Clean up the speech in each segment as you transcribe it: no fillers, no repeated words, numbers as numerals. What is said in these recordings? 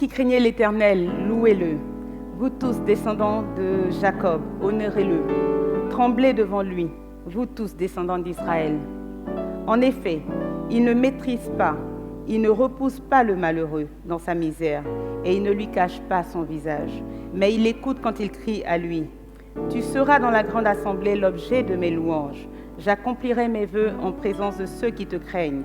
qui craignez l'Éternel, louez-le. Vous tous, descendants de Jacob, honorez-le. Tremblez devant lui, vous tous, descendants d'Israël. En effet, il ne maîtrise pas, il ne repousse pas le malheureux dans sa misère, et il ne lui cache pas son visage, mais il écoute quand il crie à lui. Tu seras dans la grande assemblée l'objet de mes louanges. J'accomplirai mes vœux en présence de ceux qui te craignent.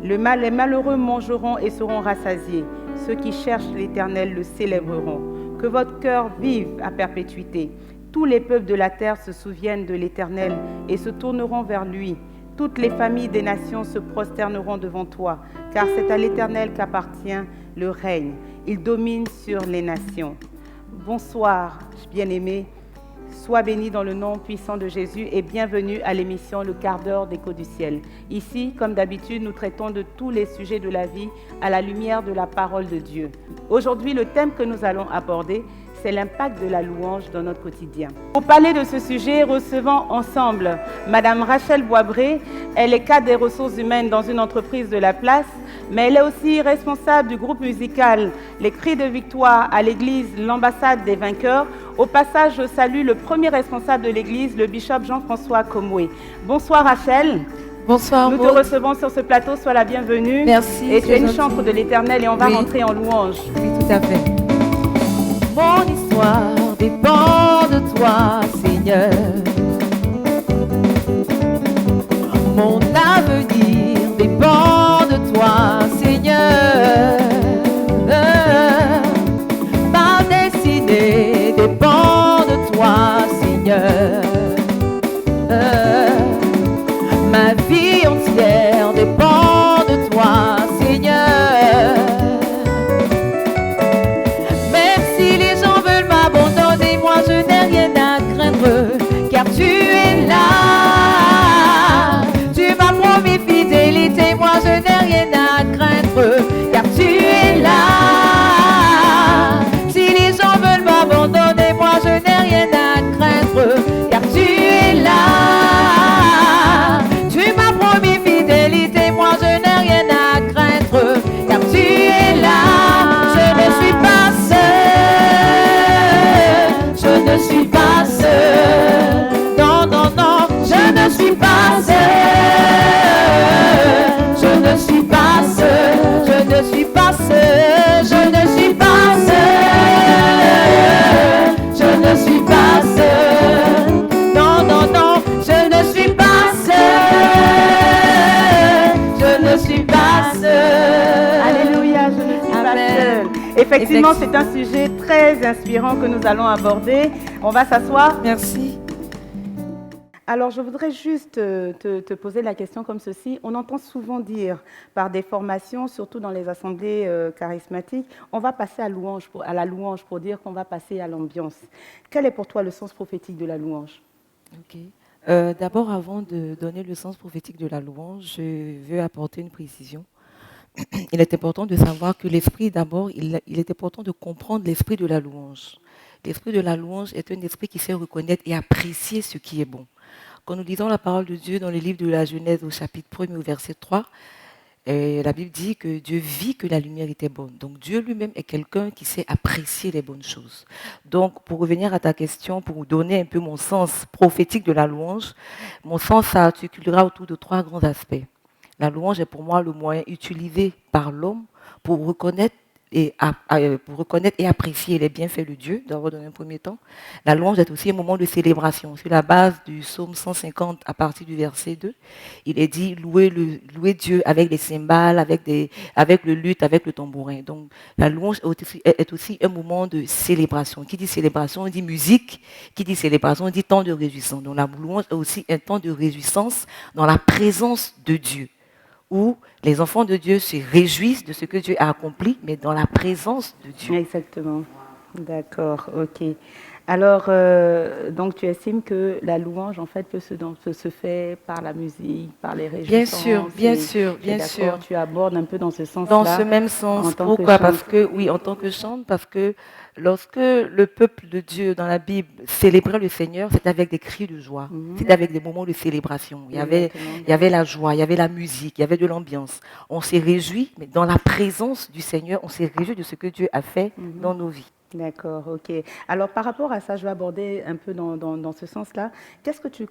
Les malheureux mangeront et seront rassasiés. Ceux qui cherchent l'Éternel le célébreront. Que votre cœur vive à perpétuité. Tous les peuples de la terre se souviennent de l'Éternel et se tourneront vers lui. Toutes les familles des nations se prosterneront devant toi, car c'est à l'Éternel qu'appartient le règne. Il domine sur les nations. Bonsoir, bien-aimés. Sois béni dans le nom puissant de Jésus et bienvenue à l'émission Le quart d'heure d'Écho du ciel. Ici, comme d'habitude, nous traitons de tous les sujets de la vie à la lumière de la parole de Dieu. Aujourd'hui, le thème que nous allons aborder, c'est l'impact de la louange dans notre quotidien. Pour parler de ce sujet, recevons ensemble Madame Rachel Boisbré. Elle est cadre des ressources humaines dans une entreprise de la place, mais elle est aussi responsable du groupe musical Les Cris de Victoire à l'église L'Ambassade des Vainqueurs. Au passage, je salue le premier responsable de l'église, le bishop Jean-François Comoué. Bonsoir Rachel. Bonsoir. Nous te recevons sur ce plateau, sois la bienvenue. Merci. Et tu es une chantre de l'Éternel et on va rentrer en louange. Oui, tout à fait. Mon histoire dépend de toi, Seigneur. Mon avenir dépend de toi, Seigneur. Ma destinée dépend de toi, Seigneur. Ma vie entière dépend de toi, Seigneur. Même si les gens veulent m'abandonner, moi je n'ai rien à craindre, car tu es là. Tu m'as promis fidélité, moi je n'ai rien à craindre, car tu es là. Si les gens veulent m'abandonner, moi je n'ai rien à craindre, car tu es là. Tu m'as promis fidélité, moi je n'ai rien à craindre, car tu es là. Je ne suis pas seul, je ne suis pas seul. Non, non, non, je ne suis pas seul. Je ne suis pas seul, je ne suis pas seul, je ne suis pas seul. Je ne suis pas seul. Non, non, non, je ne suis pas seul. Je ne suis pas seul. Alléluia, je ne suis pas seule. Effectivement, c'est un sujet très inspirant que nous allons aborder. On va s'asseoir. Merci. Alors, je voudrais juste te poser la question comme ceci. On entend souvent dire par des formations, surtout dans les assemblées charismatiques, on va passer à la louange pour dire qu'on va passer à l'ambiance. Quel est pour toi le sens prophétique de la louange? Ok. D'abord, avant de donner le sens prophétique de la louange, je veux apporter une précision. Il est important de savoir que l'esprit, d'abord, il est important de comprendre l'esprit de la louange. L'esprit de la louange est un esprit qui sait reconnaître et apprécier ce qui est bon. Quand nous lisons la parole de Dieu dans le livre de la Genèse au chapitre 1er au verset 3, la Bible dit que Dieu vit que la lumière était bonne. Donc Dieu lui-même est quelqu'un qui sait apprécier les bonnes choses. Donc pour revenir à ta question, pour vous donner un peu mon sens prophétique de la louange, mon sens s'articulera autour de 3 grands aspects. La louange est pour moi le moyen utilisé par l'homme pour reconnaître et apprécier les bienfaits de Dieu, d'abord dans un premier temps. La louange est aussi un moment de célébration. Sur la base du psaume 150, à partir du verset 2, il est dit louer Dieu avec les cymbales, avec le luth, avec le tambourin. Donc la louange est aussi un moment de célébration. Qui dit célébration, dit musique. Qui dit célébration, dit temps de réjouissance. Donc la louange est aussi un temps de réjouissance dans la présence de Dieu, où les enfants de Dieu se réjouissent de ce que Dieu a accompli, mais dans la présence de Dieu. Exactement. D'accord, ok. Alors, donc tu estimes que la louange, en fait, peut se faire par la musique, par les Bien sûr, réjouissances. bien Et sûr, tu es bien sûr. d'accord, tu abordes un peu dans ce Dans ce sens-là même sens. en tant que Pourquoi? Parce chantre. que, oui, en tant que chante, parce que lorsque le peuple de Dieu dans la Bible célébrait le Seigneur, c'était avec des cris de joie. Mhm. C'était avec des moments de célébration. Exactement. Il y avait la joie, il y avait la musique, il y avait de l'ambiance. On s'est réjoui, mais dans la présence du Seigneur, on s'est réjoui de ce que Dieu a fait Mhm. dans nos vies. D'accord, ok. Alors par rapport à ça, je vais aborder un peu dans ce sens-là.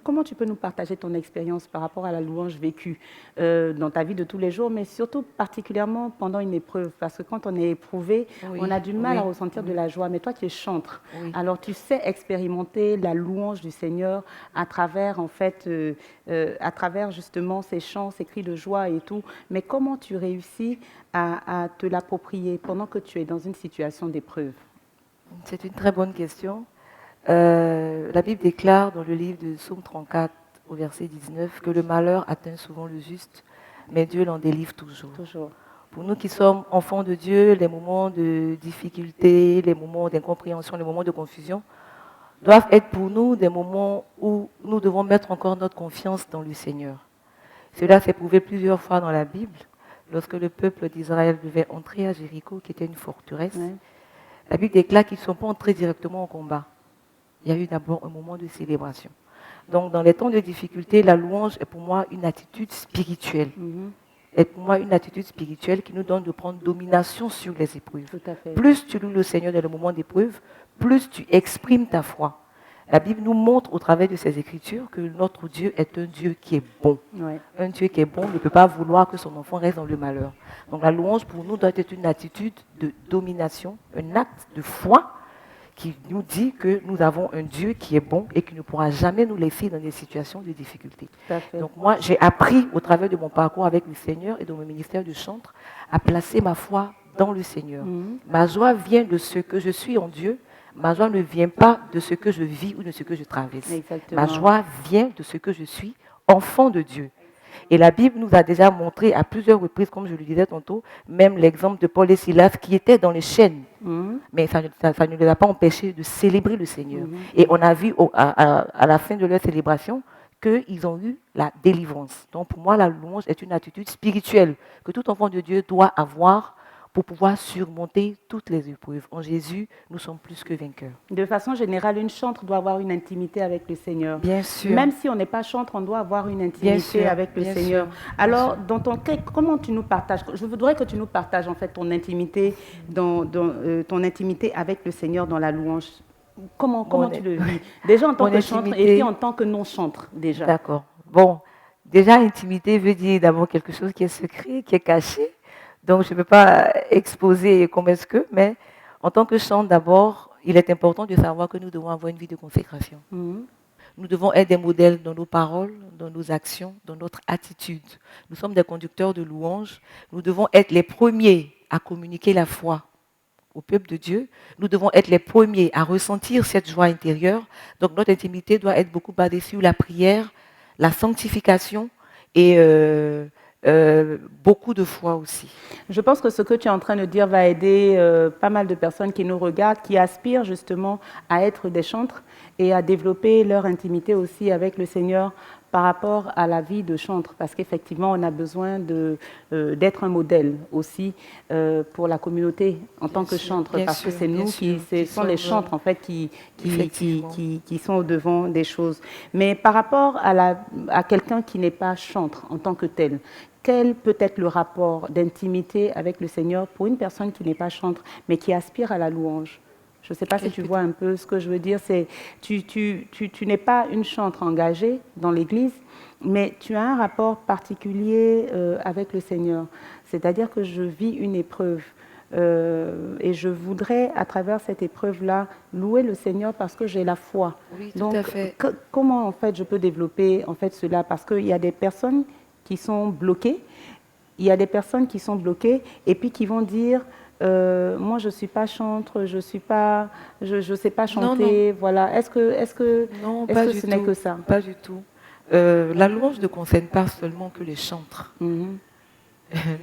Comment tu peux nous partager ton expérience par rapport à la louange vécue dans ta vie de tous les jours, mais surtout particulièrement pendant une épreuve, parce que quand on est éprouvé, on Oui, a du mal à oui, ressentir de oui, la joie. Mais toi, tu es chantre, oui. alors tu sais expérimenter la louange du Seigneur à travers en fait, à travers justement ces chants, ces cris de joie et tout. Mais comment tu réussis à te l'approprier pendant que tu es dans une situation d'épreuve? C'est une très bonne question. La Bible déclare dans le livre de Psaume 34, au verset 19, que le malheur atteint souvent le juste, mais Dieu l'en délivre toujours. Toujours. Pour nous qui sommes enfants de Dieu, les moments de difficulté, les moments d'incompréhension, les moments de confusion doivent être pour nous des moments où nous devons mettre encore notre confiance dans le Seigneur. Cela s'est prouvé plusieurs fois dans la Bible. Lorsque le peuple d'Israël devait entrer à Jéricho, qui était une forteresse, Ouais. la Bible déclare qu'ils ne sont pas entrés directement au combat. Il y a eu d'abord un moment de célébration. Donc, dans les temps de difficulté, la louange est pour moi une attitude spirituelle. Mhm. Est pour moi une attitude spirituelle qui nous donne de prendre domination sur les épreuves. Tout à fait. Plus tu loues le Seigneur dans le moment d'épreuve, plus tu exprimes ta foi. La Bible nous montre au travers de ces écritures que notre Dieu est un Dieu qui est bon. Ouais. Un Dieu qui est bon ne peut pas vouloir que son enfant reste dans le malheur. Donc la louange pour nous doit être une attitude de domination, un acte de foi qui nous dit que nous avons un Dieu qui est bon et qui ne pourra jamais nous laisser dans des situations de difficulté. Tout à fait. Donc moi, j'ai appris au travers de mon parcours avec le Seigneur et de mon ministère de chantre à placer ma foi dans le Seigneur. Mhm. Ma joie vient de ce que je suis en Dieu. Ma joie ne vient pas de ce que je vis ou de ce que je traverse. Exactement. Ma joie vient de ce que je suis, enfant de Dieu. Et la Bible nous a déjà montré à plusieurs reprises, comme je le disais tantôt, même l'exemple de Paul et Silas qui étaient dans les chaînes. Mhm. Mais ça ne les a pas empêchés de célébrer le Seigneur. Mhm. Et on a vu à la fin de leur célébration qu'ils ont eu la délivrance. Donc pour moi, la louange est une attitude spirituelle que tout enfant de Dieu doit avoir pour pouvoir surmonter toutes les épreuves. En Jésus, nous sommes plus que vainqueurs. De façon générale, une chantre doit avoir une intimité avec le Seigneur. Bien sûr. Même si on n'est pas chantre, on doit avoir une Bien intimité sûr, avec le bien Seigneur. sûr, bien Alors, sûr. dans ton cas, comment tu nous partages? Je voudrais que tu nous partages en fait ton intimité, ton intimité avec le Seigneur dans la louange. Comment Mon- tu le vis? Déjà en tant Mon que chantre et intimité- puis en tant que non-chantre, déjà. D'accord. Bon, déjà, intimité veut dire d'abord quelque chose qui est secret, qui est caché. Donc, je ne peux pas exposer comme est-ce que, mais en tant que chante, d'abord, il est important de savoir que nous devons avoir une vie de consécration. Mhm. Nous devons être des modèles dans nos paroles, dans nos actions, dans notre attitude. Nous sommes des conducteurs de louanges. Nous devons être les premiers à communiquer la foi au peuple de Dieu. Nous devons être les premiers à ressentir cette joie intérieure. Donc notre intimité doit être beaucoup basée sur la prière, la sanctification et beaucoup de foi aussi. Je pense que ce que tu es en train de dire va aider pas mal de personnes qui nous regardent, qui aspirent justement à être des chantres et à développer leur intimité aussi avec le Seigneur par rapport à la vie de chantre, parce qu'effectivement, on a besoin d'être un modèle aussi pour la communauté en tant que chantre, parce que c'est nous ce sont les chantres en fait qui sont au devant des choses. Mais par rapport à quelqu'un qui n'est pas chantre en tant que tel, quel peut être le rapport d'intimité avec le Seigneur pour une personne qui n'est pas chantre, mais qui aspire à la louange? Je ne sais pas si tu vois un peu ce que je veux dire. C'est tu n'es pas une chantre engagée dans l'Église, mais tu as un rapport particulier avec le Seigneur. C'est-à-dire que je vis une épreuve. Et je voudrais, à travers cette épreuve-là, louer le Seigneur parce que j'ai la foi. Oui, tout Donc, à fait. comment en fait je peux développer en fait cela? Parce qu'il y a des personnes qui sont bloquées. Il y a des personnes qui sont bloquées et puis qui vont dire moi je suis pas chantre, je sais pas chanter, Non. voilà. Est-ce que ce n'est que ça? Pas du tout. La louange ne concerne pas seulement que les chantres. Mhm.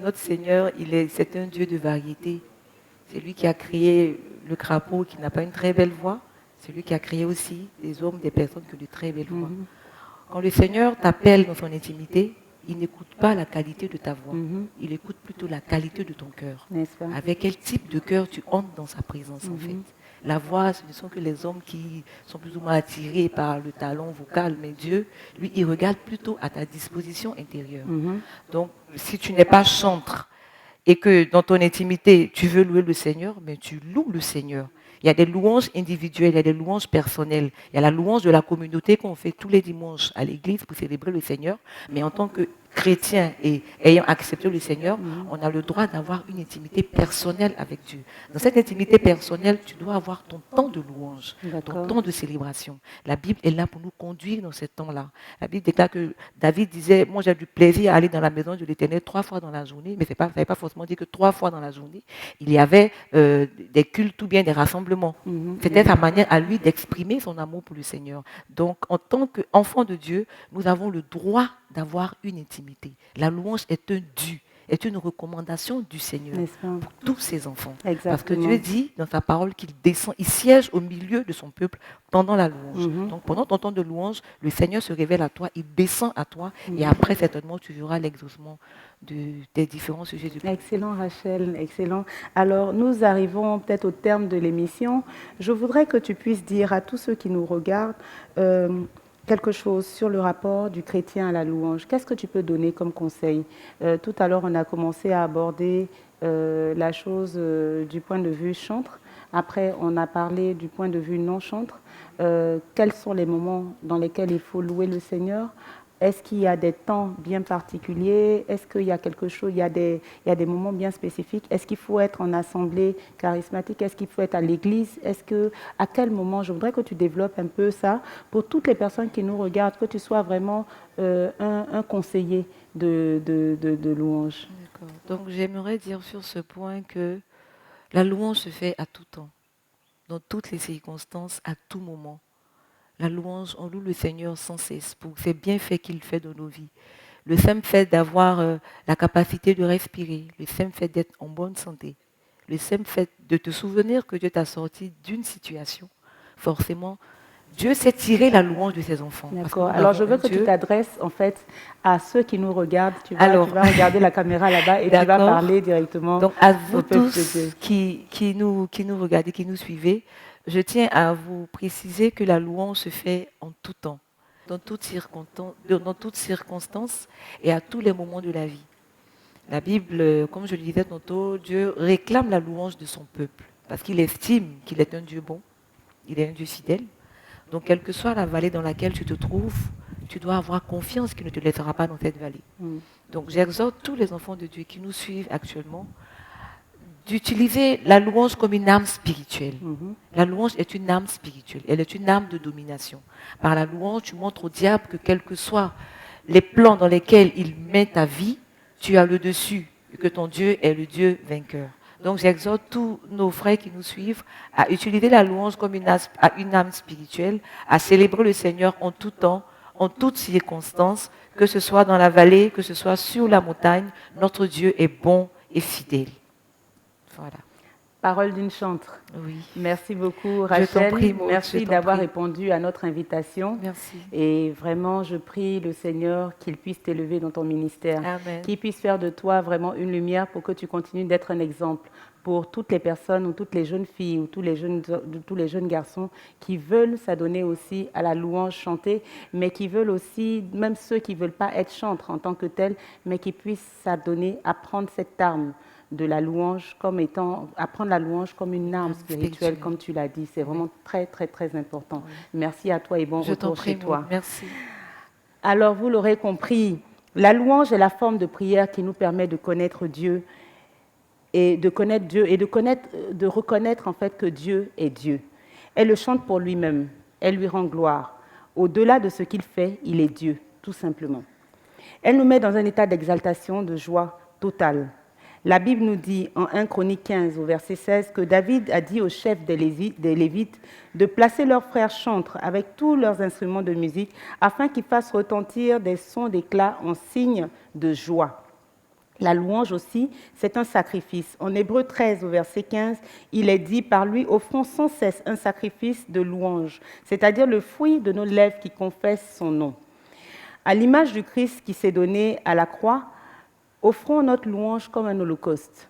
Notre Seigneur, c'est un Dieu de variété. C'est lui qui a créé le crapaud qui n'a pas une très belle voix. C'est lui qui a créé aussi des hommes, des personnes que de très belles voix. Quand le Seigneur t'appelle dans son intimité, il n'écoute pas la qualité de ta voix. Il écoute plutôt la qualité de ton cœur. N'est-ce pas? Avec quel type de cœur tu entres dans sa présence, en fait. La voix, ce ne sont que les hommes qui sont plus ou moins attirés par le talent vocal, mais Dieu, lui, il regarde plutôt à ta disposition intérieure. Donc, si tu n'es pas chantre et que dans ton intimité, tu veux louer le Seigneur, mais tu loues le Seigneur. Il y a des louanges individuelles, il y a des louanges personnelles. Il y a la louange de la communauté qu'on fait tous les dimanches à l'église pour célébrer le Seigneur. Mais en tant que chrétien et ayant accepté le Seigneur, on a le droit d'avoir une intimité personnelle avec Dieu. Dans cette intimité personnelle, tu dois avoir ton temps de louange, ton temps de célébration. La Bible est là pour nous conduire dans ce temps-là. La Bible déclare que David disait, moi j'ai du plaisir à aller dans la maison de l'Éternel 3 fois dans la journée, mais ça ne veut pas forcément dire que 3 fois dans la journée. Il y avait des cultes ou bien des rassemblements. C'était sa manière à lui d'exprimer son amour pour le Seigneur. Donc, en tant qu'enfant de Dieu, nous avons le droit d'avoir une intimité. La louange est un dû, est une recommandation du Seigneur pour tous ses enfants. Exactement. Parce que Dieu dit dans sa parole qu'il descend, il siège au milieu de son peuple pendant la louange. Donc pendant ton temps de louange, le Seigneur se révèle à toi, il descend à toi et après certainement tu verras l'exaucement des différents sujets du peuple. Excellent Rachel, excellent. Alors nous arrivons peut-être au terme de l'émission. Je voudrais que tu puisses dire à tous ceux qui nous regardent quelque chose sur le rapport du chrétien à la louange. Qu'est-ce que tu peux donner comme conseil? Tout à l'heure, on a commencé à aborder la chose du point de vue chantre. Après, on a parlé du point de vue non chantre. Quels sont les moments dans lesquels il faut louer le Seigneur? Est-ce qu'il y a des temps bien particuliers? Est-ce qu'il y a quelque chose, il y a des moments bien spécifiques? Est-ce qu'il faut être en assemblée charismatique? Est-ce qu'il faut être à l'église? À quel moment? Je voudrais que tu développes un peu ça pour toutes les personnes qui nous regardent, que tu sois vraiment un conseiller de louange. D'accord. Donc j'aimerais dire sur ce point que la louange se fait à tout temps, dans toutes les circonstances, à tout moment. La louange, on loue le Seigneur sans cesse pour ces bienfaits qu'il fait dans nos vies. Le simple fait d'avoir la capacité de respirer, le simple fait d'être en bonne santé, le simple fait de te souvenir que Dieu t'a sorti d'une situation, forcément, Dieu sait tirer la louange de ses enfants. D'accord. Alors je veux que tu t'adresses en fait à ceux qui nous regardent. Tu vas regarder la caméra là-bas et tu vas parler directement. Donc à vous tous qui nous regardez, qui nous suivez, je tiens à vous préciser que la louange se fait en tout temps, dans toutes circonstances et à tous les moments de la vie. La Bible, comme je le disais tantôt, Dieu réclame la louange de son peuple parce qu'il estime qu'il est un Dieu bon, il est un Dieu fidèle. Donc, quelle que soit la vallée dans laquelle tu te trouves, tu dois avoir confiance qu'il ne te laissera pas dans cette vallée. Donc, j'exhorte tous les enfants de Dieu qui nous suivent actuellement d'utiliser la louange comme une arme spirituelle. La louange est une arme spirituelle. Elle est une arme de domination. Par la louange, tu montres au diable que quels que soient les plans dans lesquels il met ta vie, tu as le dessus et que ton Dieu est le Dieu vainqueur. Donc j'exhorte tous nos frères qui nous suivent à utiliser la louange comme une âme spirituelle, à célébrer le Seigneur en tout temps, en toutes circonstances, que ce soit dans la vallée, que ce soit sur la montagne. Notre Dieu est bon et fidèle. Voilà. Parole d'une chantre. Oui. Merci beaucoup Rachel. Merci d'avoir répondu à notre invitation. Merci. Et vraiment, je prie le Seigneur qu'il puisse t'élever dans ton ministère. Amen. Qu'il puisse faire de toi vraiment une lumière pour que tu continues d'être un exemple pour toutes les personnes ou toutes les jeunes filles ou tous les jeunes garçons qui veulent s'adonner aussi à la louange chantée, mais qui veulent aussi, même ceux qui ne veulent pas être chantres en tant que tels, mais qui puissent s'adonner à prendre cette arme de la louange apprendre la louange comme une arme spirituelle, comme tu l'as dit. C'est vraiment très, très, très important. Oui. Merci à toi et bon retour chez toi. Merci. Alors, vous l'aurez compris, la louange est la forme de prière qui nous permet de connaître Dieu et de reconnaître en fait que Dieu est Dieu. Elle le chante pour lui-même, elle lui rend gloire. Au-delà de ce qu'il fait, il est Dieu, tout simplement. Elle nous met dans un état d'exaltation, de joie totale. La Bible nous dit en 1 Chronique 15 au verset 16 que David a dit aux chefs des Lévites de placer leurs frères chantres avec tous leurs instruments de musique afin qu'ils fassent retentir des sons d'éclat en signe de joie. La louange aussi, c'est un sacrifice. En Hébreux 13, au verset 15, il est dit « Par lui, offrons sans cesse un sacrifice de louange, c'est-à-dire le fruit de nos lèvres qui confessent son nom. » À l'image du Christ qui s'est donné à la croix, offrons notre louange comme un holocauste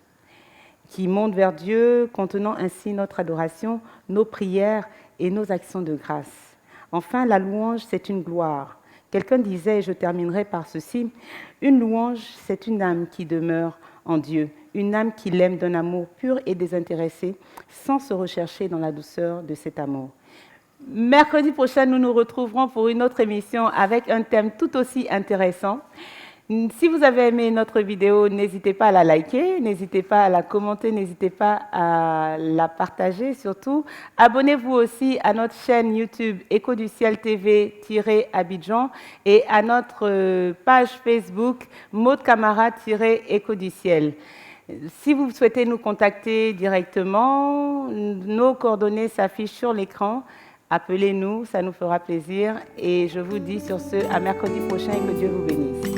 qui monte vers Dieu, contenant ainsi notre adoration, nos prières et nos actions de grâce. Enfin, la louange, c'est une gloire. Quelqu'un disait, et je terminerai par ceci, une louange, c'est une âme qui demeure en Dieu, une âme qui l'aime d'un amour pur et désintéressé, sans se rechercher dans la douceur de cet amour. Mercredi prochain, nous nous retrouverons pour une autre émission avec un thème tout aussi intéressant. Si vous avez aimé notre vidéo, n'hésitez pas à la liker, n'hésitez pas à la commenter, n'hésitez pas à la partager surtout. Abonnez-vous aussi à notre chaîne YouTube Écho du Ciel TV-Abidjan et à notre page Facebook Maud Camara-Écho du Ciel. Si vous souhaitez nous contacter directement, nos coordonnées s'affichent sur l'écran. Appelez-nous, ça nous fera plaisir. Et je vous dis sur ce, à mercredi prochain et que Dieu vous bénisse.